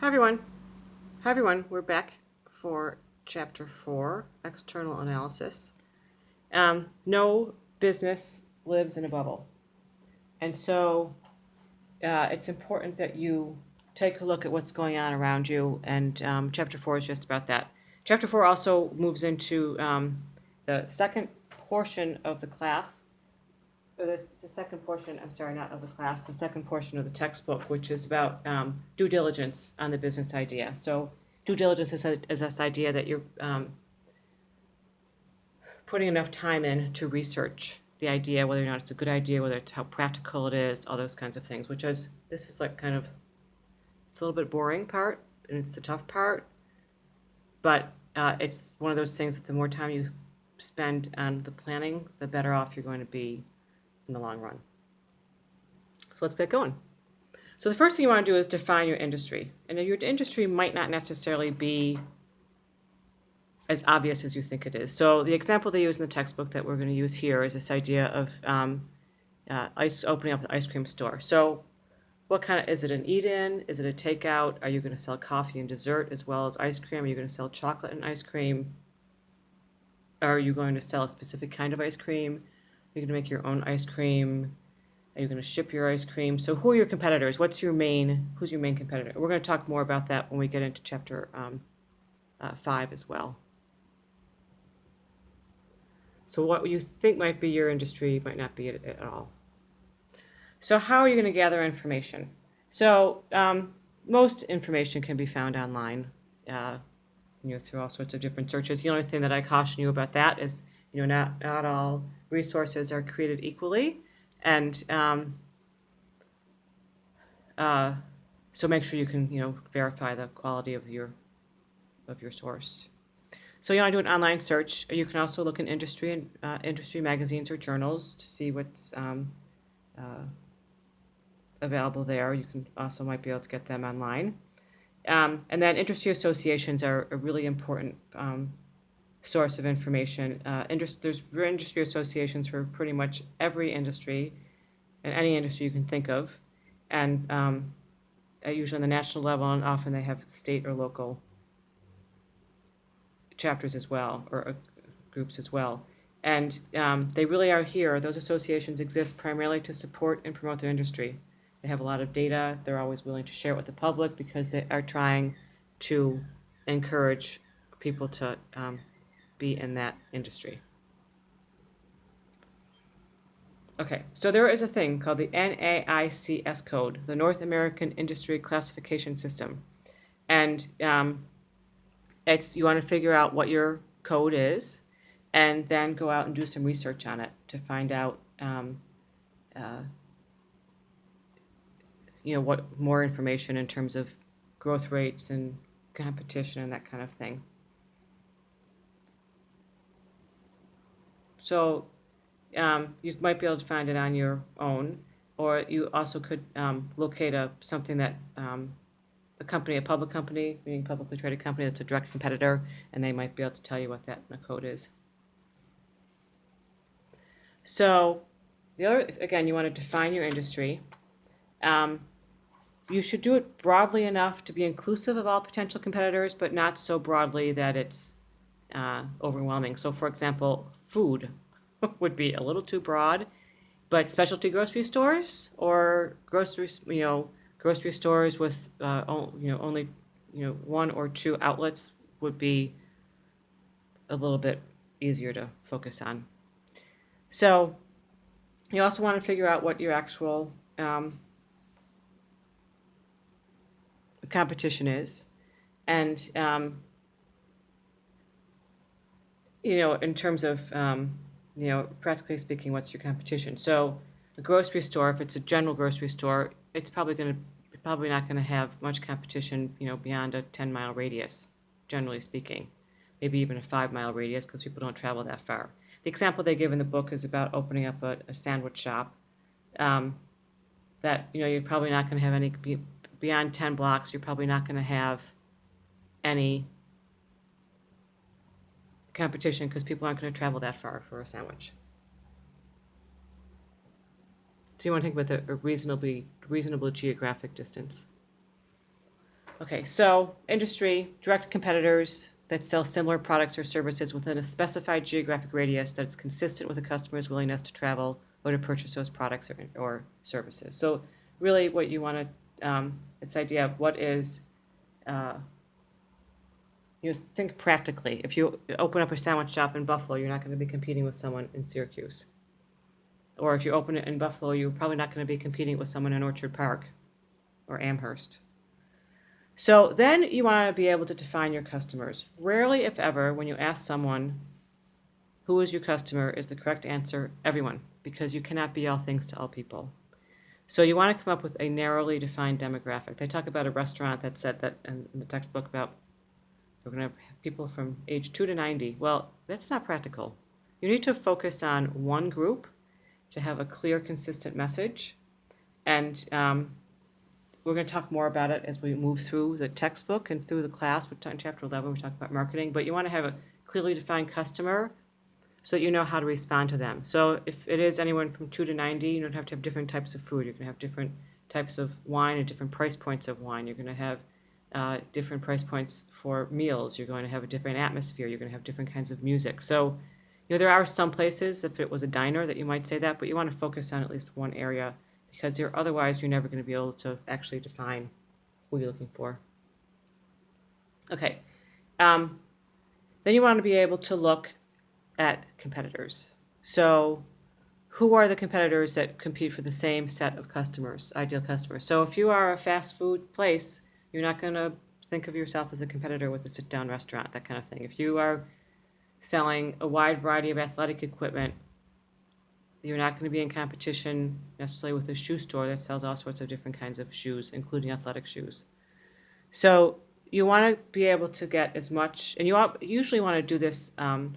Hi everyone. Hi everyone. We're back for Chapter 4, External Analysis. No business lives in a bubble. And so it's important that you take a look at what's going on around you, and Chapter 4 is just about that. Chapter 4 also moves into the second portion of the class, the second portion, I'm sorry, not of the class, the second portion of the textbook, which is about due diligence on the business idea. So due diligence is this idea that you're putting enough time in to research the idea, whether or not it's a good idea, whether it's how practical it is, all those kinds of things, this is like kind of, it's a little bit boring part, and it's the tough part, but it's one of those things that the more time you spend on the planning, the better off you're going to be in the long run. So let's get going. So the first thing you want to do is define your industry. And your industry might not necessarily be as obvious as you think it is. So the example they use in the textbook that we're going to use here is this idea of opening up an ice cream store. So what kind of, is it an eat-in? Is it a takeout? Are you going to sell coffee and dessert as well as ice cream? Are you going to sell chocolate and ice cream? Are you going to sell a specific kind of ice cream? Are you going to make your own ice cream? Are you going to ship your ice cream? So who are your competitors? Who's your main competitor? We're going to talk more about that when we get into Chapter 5 as well. So what you think might be your industry might not be it at all. So how are you going to gather information? So most information can be found online, through all sorts of different searches. The only thing that I caution you about that is, not all resources are created equally, and so make sure you can, verify the quality of your source. So you want to do an online search. You can also look in industry magazines or journals to see what's available there. You can also might be able to get them online. And then industry associations are a really important source of information. There's industry associations for pretty much every industry, and any industry you can think of, and usually on the national level, and often they have state or local chapters as well, or groups as well. And they really are here. Those associations exist primarily to support and promote their industry. They have a lot of data. They're always willing to share it with the public because they are trying to encourage people to be in that industry. Okay, so there is a thing called the NAICS code, the North American Industry Classification System. And you want to figure out what your code is, and then go out and do some research on it to find out what more information in terms of growth rates and competition and that kind of thing. So you might be able to find it on your own, or you also could locate something that a public company, meaning publicly traded company that's a direct competitor, and they might be able to tell you what that code is. So you want to define your industry. You should do it broadly enough to be inclusive of all potential competitors, but not so broadly that it's overwhelming. So, for example, food would be a little too broad, but specialty grocery stores or grocery stores with only one or two outlets would be a little bit easier to focus on. So you also want to figure out what your actual competition is, and in terms of practically speaking, what's your competition? So the grocery store, if it's a general grocery store, it's probably not going to have much competition, beyond a 10-mile radius, generally speaking, maybe even a 5-mile radius, because people don't travel that far. The example they give in the book is about opening up a sandwich shop. That you're probably not going to have any beyond 10 blocks. You're probably not going to have any competition because people aren't going to travel that far for a sandwich. So you want to think about a reasonable geographic distance. Okay, so industry, direct competitors that sell similar products or services within a specified geographic radius that's consistent with the customer's willingness to travel or to purchase those products or services. So really what you want to, it's the idea of what is, uh, think practically. If you open up a sandwich shop in Buffalo, you're not going to be competing with someone in Syracuse. Or if you open it in Buffalo, you're probably not going to be competing with someone in Orchard Park or Amherst. So then you want to be able to define your customers. Rarely, if ever, when you ask someone who is your customer, is the correct answer everyone, because you cannot be all things to all people. So you want to come up with a narrowly defined demographic. They talk about a restaurant that said that in the textbook about we're going to have people from age 2 to 90. Well, that's not practical. You need to focus on one group to have a clear, consistent message. And we're going to talk more about it as we move through the textbook and through the class. In Chapter 11, we talk about marketing. But you want to have a clearly defined customer so that you know how to respond to them. So if it is anyone from 2 to 90, you don't have to have different types of food. You're going to have different types of wine and different price points of wine. You're going to have different price points for meals. You're going to have a different atmosphere. You're going to have different kinds of music. So, there are some places, if it was a diner, that you might say that, but you want to focus on at least one area because otherwise you're never going to be able to actually define who you're looking for. Okay. Then you want to be able to look at competitors. So who are the competitors that compete for the same set of customers, ideal customers? So if you are a fast food place, you're not going to think of yourself as a competitor with a sit-down restaurant, that kind of thing. If you are selling a wide variety of athletic equipment, you're not going to be in competition necessarily with a shoe store that sells all sorts of different kinds of shoes, including athletic shoes. So you want to be able to get as much, and you usually want to do this on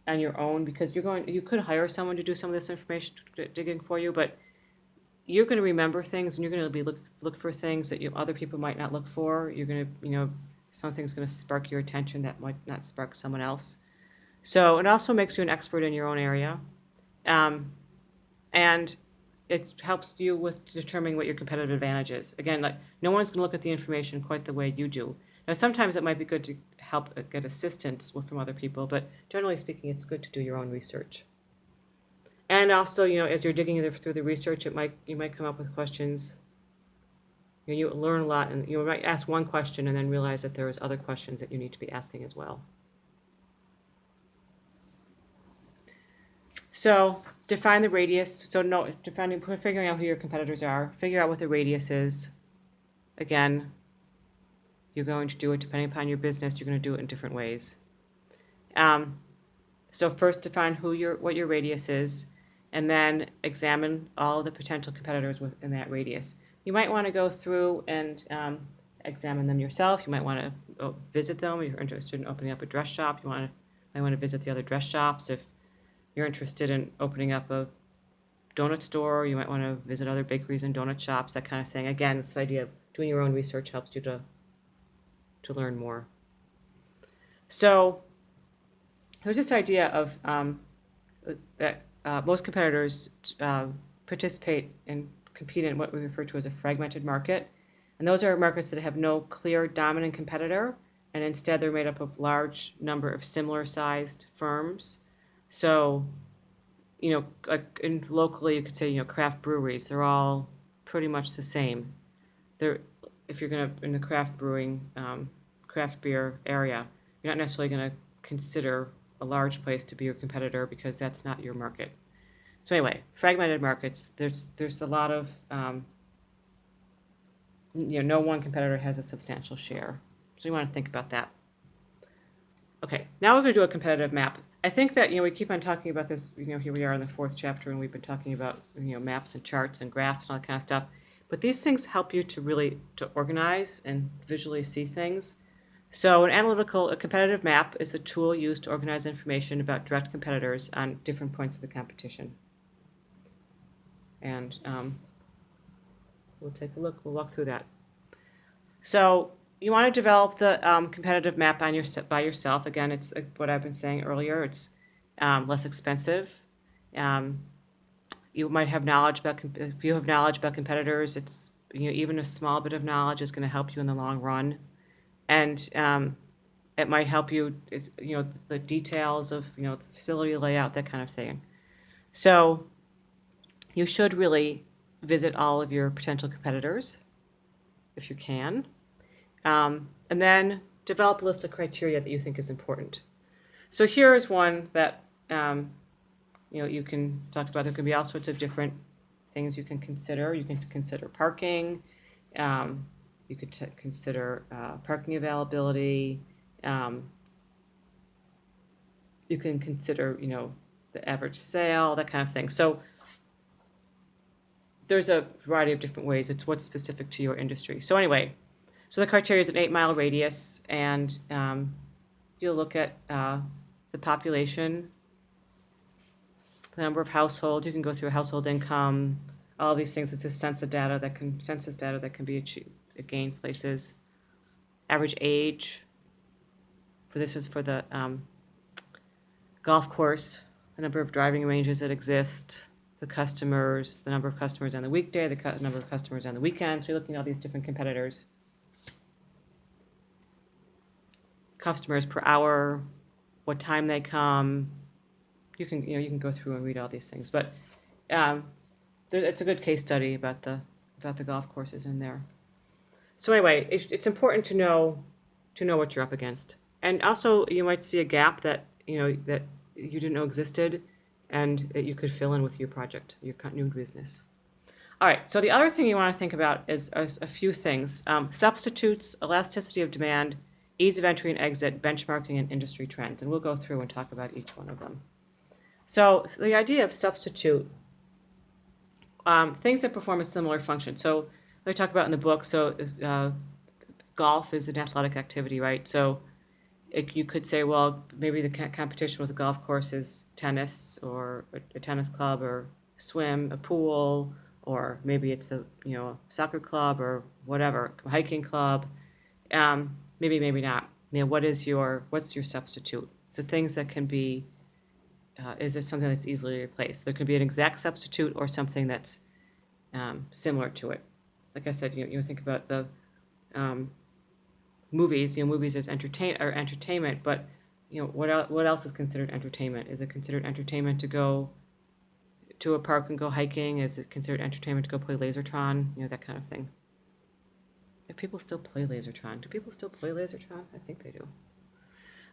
your own because you could hire someone to do some of this information digging for you, but you're going to remember things and you're going to be look for things that other people might not look for. You're going to, something's going to spark your attention that might not spark someone else. So it also makes you an expert in your own area. And it helps you with determining what your competitive advantage is. Again, like no one's going to look at the information quite the way you do. Now, sometimes it might be good to help get assistance from other people, but generally speaking, it's good to do your own research. And also, as you're digging through the research, you might come up with questions. You learn a lot, and you might ask one question and then realize that there's other questions that you need to be asking as well. So define the radius. So figuring out who your competitors are. Figure out what the radius is. Again, you're going to do it depending upon your business. You're going to do it in different ways. So first define what your radius is, and then examine all the potential competitors within that radius. You might want to go through and examine them yourself. You might want to visit them if you're interested in opening up a dress shop. You might want to visit the other dress shops. If you're interested in opening up a donut store, you might want to visit other bakeries and donut shops, that kind of thing. Again, this idea of doing your own research helps you to learn more. So there's this idea of that most competitors participate and compete in what we refer to as a fragmented market. And those are markets that have no clear dominant competitor, and instead they're made up of large number of similar sized firms. So, locally you could say, craft breweries, they're all pretty much the same. If you're going to, in the craft beer area, you're not necessarily going to consider a large place to be your competitor because that's not your market. So anyway, fragmented markets, there's a lot of, no one competitor has a substantial share. So you want to think about that. Okay, now we're going to do a competitive map. I think that, we keep on talking about this, here we are in the 4th chapter and we've been talking about, maps and charts and graphs and all that kind of stuff. But these things help you to organize and visually see things. So a competitive map is a tool used to organize information about direct competitors on different points of the competition. And we'll take a look, we'll walk through that. So you want to develop the competitive map by yourself. Again, it's what I've been saying earlier. It's less expensive. You might have knowledge about, if you have knowledge about competitors, it's even a small bit of knowledge is going to help you in the long run. And it might help you, the details of, the facility layout, that kind of thing. So you should really visit all of your potential competitors if you can. And then develop a list of criteria that you think is important. So here is one that you can talk about. There can be all sorts of different things you can consider. You can consider parking. You could consider parking availability. You can consider, the average sale, that kind of thing. So there's a variety of different ways. It's what's specific to your industry. So anyway, so the criteria is an 8-mile radius, and you'll look at the population, the number of households. You can go through household income, all these things. It's just census data that can be gained places. Average age. This is for the golf course. The number of driving ranges that exist. The customers, the number of customers on the weekday, the number of customers on the weekend. So you're looking at all these different competitors. Customers per hour, what time they come. You can go through and read all these things, but it's a good case study about the golf courses in there. So anyway, it's important to know what you're up against, and also you might see a gap that that you didn't know existed, and that you could fill in with your project, your new business. All right. So the other thing you want to think about is a few things: substitutes, elasticity of demand, ease of entry and exit, benchmarking, and industry trends. And we'll go through and talk about each one of them. So the idea of substitute, things that perform a similar function. So they talk about in the book, so golf is an athletic activity, right? So you could say, well, maybe the competition with a golf course is tennis, or a tennis club, or swim, a pool, or maybe it's a soccer club, or whatever, a hiking club. Maybe not. What's your substitute? So things that can be, is there something that's easily replaced? There could be an exact substitute or something that's similar to it. Like I said, you think about the movies. Movies is entertainment, but what else is considered entertainment? Is it considered entertainment to go to a park and go hiking? Is it considered entertainment to go play Lasertron? That kind of thing. If people still play Lasertron. Do people still play Lasertron? I think they do.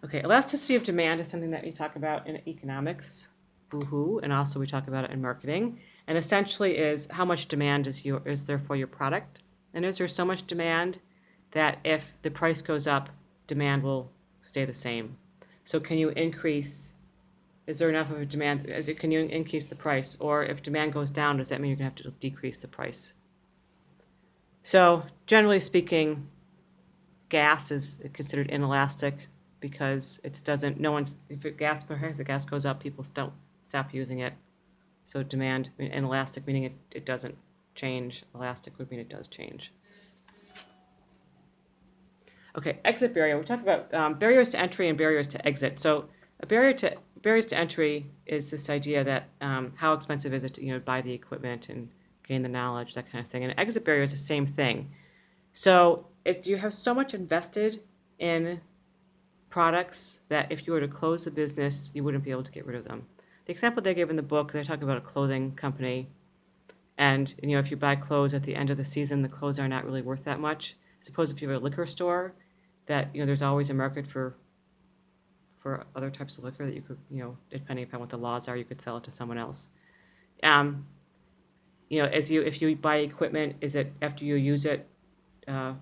Okay, elasticity of demand is something that we talk about in economics, boo-hoo, and also we talk about it in marketing. And essentially is how much demand is there for your product? And is there so much demand that if the price goes up, demand will stay the same? So can you increase, is there enough of a demand, can you increase the price? Or if demand goes down, does that mean you're going to have to decrease the price? So generally speaking, gas is considered inelastic because if the gas goes up, people don't stop using it. So demand, inelastic meaning it doesn't change. Elastic would mean it does change. Okay, exit barrier. We talked about barriers to entry and barriers to exit. So barriers to entry is this idea that how expensive is it to buy the equipment and gain the knowledge, that kind of thing. And exit barrier is the same thing. So if you have so much invested in products that if you were to close the business, you wouldn't be able to get rid of them. The example they give in the book, they talk about a clothing company, and if you buy clothes at the end of the season, the clothes are not really worth that much. Suppose if you have a liquor store, that there's always a market for other types of liquor that you could, depending upon what the laws are, you could sell it to someone else. If you buy equipment, is it after you use it,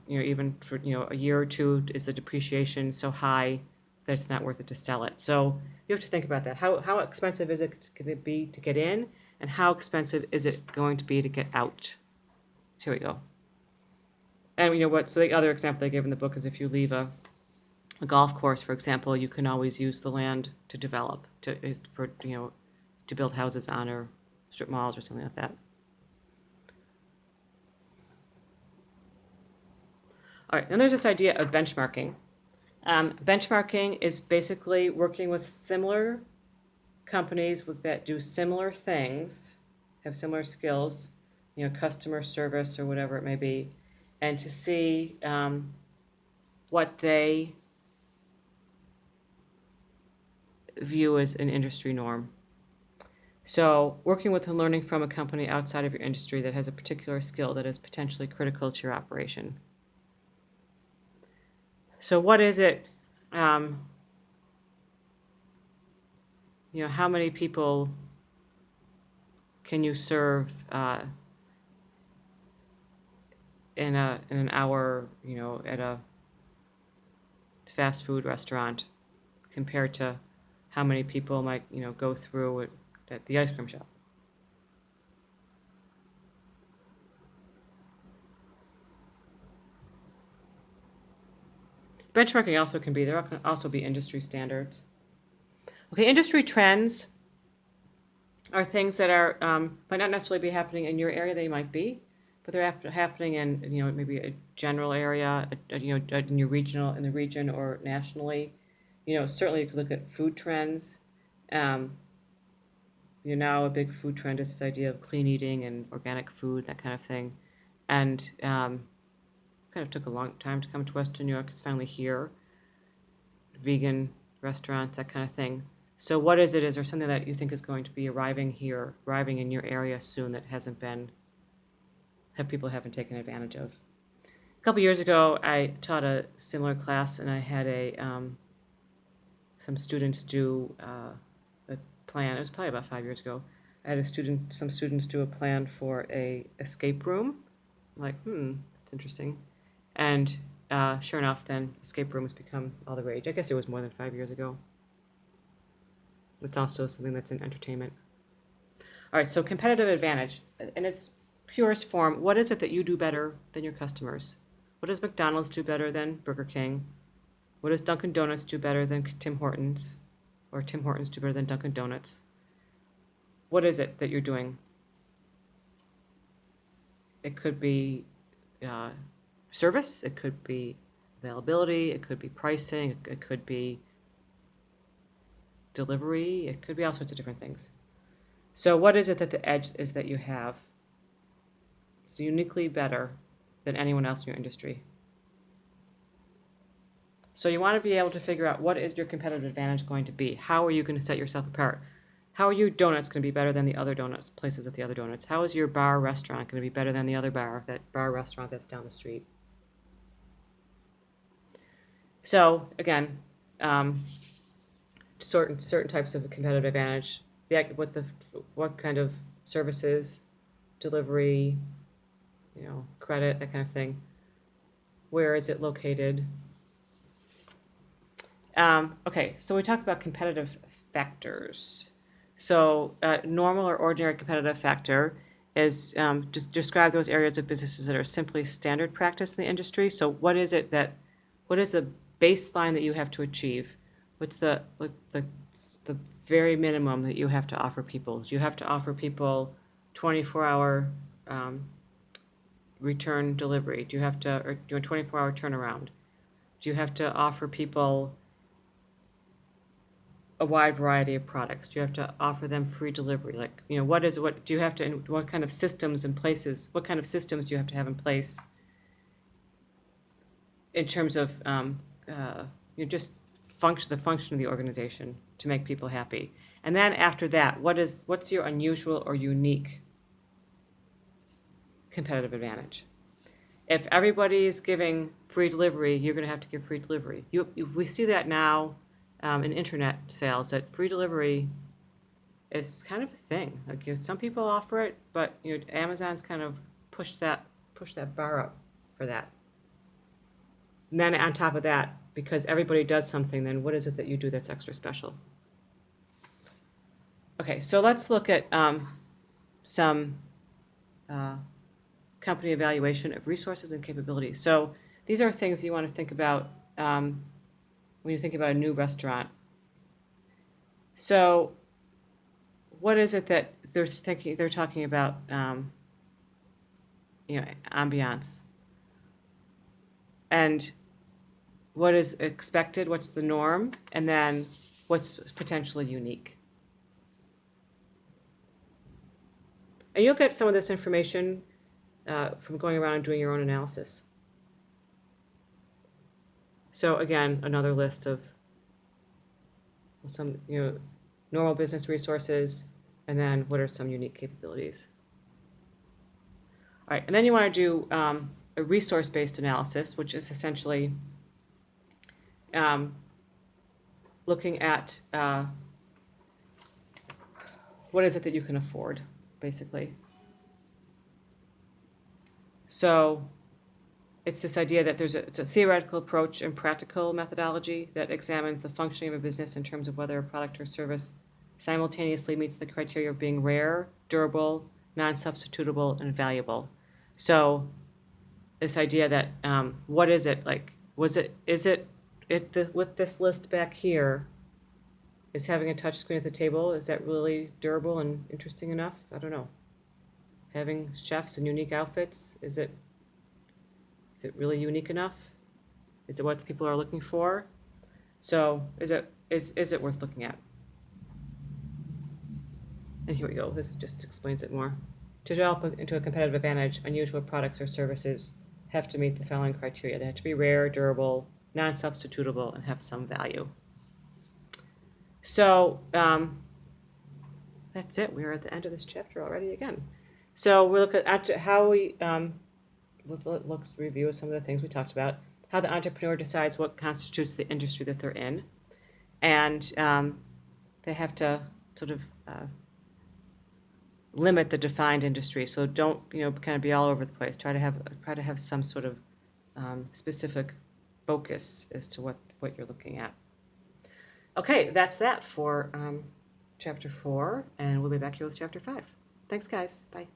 even for a year or two, is the depreciation so high that it's not worth it to sell it? So you have to think about that. How expensive is it going to be to get in, and how expensive is it going to be to get out? So here we go. And so the other example they gave in the book is if you leave a golf course, for example, you can always use the land to develop to build houses on, or strip malls or something like that. All right, then there's this idea of benchmarking. Benchmarking is basically working with similar companies that do similar things, have similar skills, customer service or whatever it may be, and to see what they view as an industry norm. So working with and learning from a company outside of your industry that has a particular skill that is potentially critical to your operation. So what is it, how many people can you serve in an hour, at a fast food restaurant compared to how many people might, go through at the ice cream shop? Benchmarking also can be, there can also be industry standards. Okay, industry trends are things that are, might not necessarily be happening in your area, they might be, but they're happening in, maybe a general area, in your in the region or nationally. Certainly you could look at food trends. Now a big food trend is this idea of clean eating and organic food, that kind of thing. And kind of took a long time to come to Western New York. It's finally here. Vegan restaurants, that kind of thing. So what is it? Is there something that you think is going to be arriving in your area soon that people haven't taken advantage of? A couple years ago, I taught a similar class, and I had some students do a plan. It was probably about 5 years ago. I had some students do a plan for a escape room. I'm like, that's interesting. And sure enough, then escape rooms become all the rage. I guess it was more than 5 years ago. It's also something that's in entertainment. All right, so competitive advantage. In its purest form, what is it that you do better than your customers? What does McDonald's do better than Burger King? What does Dunkin' Donuts do better than Tim Hortons? Or Tim Hortons do better than Dunkin' Donuts? What is it that you're doing? It could be service, it could be availability, it could be pricing, it could be delivery, it could be all sorts of different things. So what is it that the edge is that you have? It's uniquely better than anyone else in your industry. So you want to be able to figure out what is your competitive advantage going to be. How are you going to set yourself apart? How are your donuts going to be better than the other donuts, places at the other donuts? How is your bar restaurant going to be better than the other that bar restaurant that's down the street? So again, certain types of competitive advantage. What kind of services, delivery, credit, that kind of thing. Where is it located? Okay, so we talk about competitive factors. So normal or ordinary competitive factor is just describe those areas of businesses that are simply standard practice in the industry. So what is the baseline that you have to achieve? What's the very minimum that you have to offer people? Do you have to offer people 24-hour return delivery? Do you have to or do a 24-hour turnaround? Do you have to offer people a wide variety of products? Do you have to offer them free delivery? What kind of systems do you have to have in place in terms of just the function of the organization to make people happy? And then after that, what's your unusual or unique competitive advantage? If everybody is giving free delivery, you're going to have to give free delivery. We see that now in internet sales, that free delivery is kind of a thing. Like some people offer it, but Amazon's kind of pushed that bar up for that. And then on top of that, because everybody does something, then what is it that you do that's extra special? Okay, so let's look at some company evaluation of resources and capabilities. So these are things you want to think about when you think about a new restaurant. So what is it that they're talking about, ambiance, and what is expected, what's the norm, and then what's potentially unique. And you'll get some of this information from going around and doing your own analysis. So again, another list of some, normal business resources, and then what are some unique capabilities. All right, and then you want to do a resource-based analysis, which is essentially looking at what is it that you can afford, basically. So it's this idea that it's a theoretical approach and practical methodology that examines the functioning of a business in terms of whether a product or service simultaneously meets the criteria of being rare, durable, non-substitutable, and valuable. So this idea that what is it like? With this list back here, is having a touch screen at the table, is that really durable and interesting enough? I don't know. Having chefs and unique outfits, is it really unique enough? Is it what the people are looking for? So is it worth looking at? And here we go. This just explains it more. To develop into a competitive advantage, unusual products or services have to meet the following criteria. They have to be rare, durable, non-substitutable, and have some value. So that's it. We're at the end of this chapter already again. So we look at how we let's review some of the things we talked about. How the entrepreneur decides what constitutes the industry that they're in, and they have to sort of limit the defined industry. So don't kind of be all over the place. Try to have some sort of specific focus as to what you're looking at. Okay, that's that for chapter 4, and we'll be back here with chapter 5. Thanks, guys. Bye.